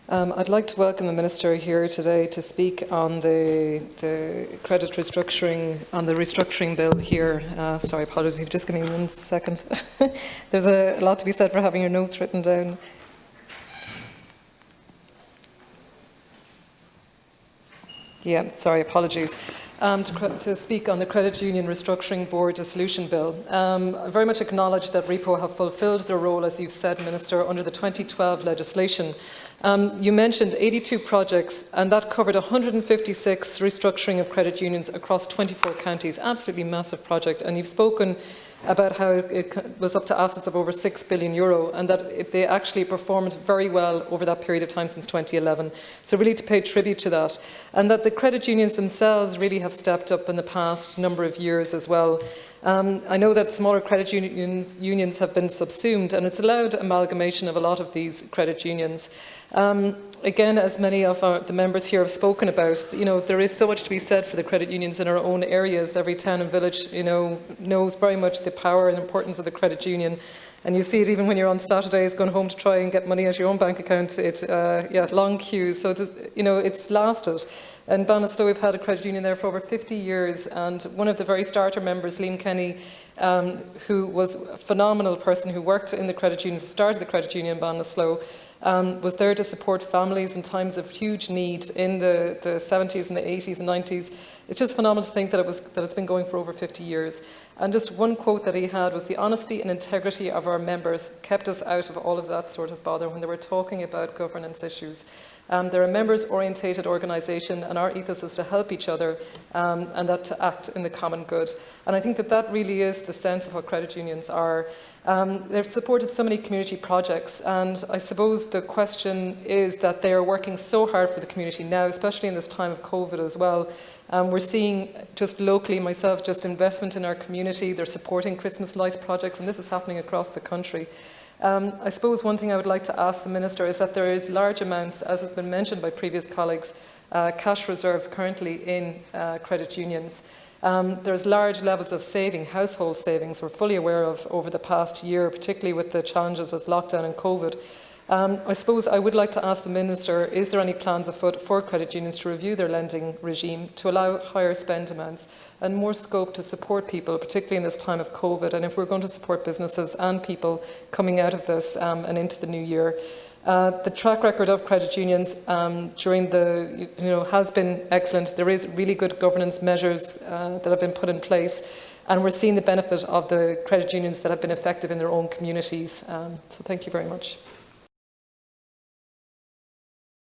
I'd like to welcome the Minister here today to speak on the credit restructuring, on the restructuring bill here. Sorry, apologies, you've just given me 1 second. There's a lot to be said for having your notes written down. Yeah, sorry, apologies. To speak on the Credit Union Restructuring Board Dissolution Bill. I very much acknowledge that REPO have fulfilled their role, as you've said, Minister, under the 2012 legislation. You mentioned 82 projects, and that covered 156 restructuring of credit unions across 24 counties. Absolutely massive project, and you've spoken about how it was up to assets of over €6 billion, and that they actually performed very well over that period of time since 2011. So really to pay tribute to that, and that the credit unions themselves really have stepped up in the past number of years as well. I know that smaller credit unions have been subsumed, and it's allowed amalgamation of a lot of these credit unions. Again, as many of the members here have spoken about, there is so much to be said for the credit unions in our own areas. Every town and village, knows very much the power and importance of the credit union. And you see it even when you're on Saturdays going home to try and get money out of your own bank account. Long queues. So it's lasted. And Ballinasloe, we've had a credit union there for over 50 years. And one of the very starter members, Liam Kenny, who was a phenomenal person who worked in the credit unions, started the credit union in Ballinasloe, was there to support families in times of huge need in the 70s and the 80s and 90s. It's just phenomenal to think that it's been going for over 50 years. And just one quote that he had was, "The honesty and integrity of our members kept us out of all of that sort of bother when they were talking about governance issues." They're a members-orientated organisation, and our ethos is to help each other and that to act in the common good. And I think that really is the sense of what credit unions are. They've supported so many community projects, and I suppose the question is that they are working so hard for the community now, especially in this time of COVID as well. We're seeing just locally, myself, just investment in our community. They're supporting Christmas lights projects, and this is happening across the country. I suppose one thing I would like to ask the Minister is that there is large amounts, as has been mentioned by previous colleagues, cash reserves currently in credit unions. There's large levels of saving, household savings, we're fully aware of over the past year, particularly with the challenges with lockdown and COVID. I suppose I would like to ask the Minister, is there any plans afoot for credit unions to review their lending regime to allow higher spend amounts and more scope to support people, particularly in this time of COVID, and if we're going to support businesses and people coming out of this and into the new year? The track record of credit unions during has been excellent. There is really good governance measures that have been put in place, and we're seeing the benefit of the credit unions that have been effective in their own communities. So thank you very much.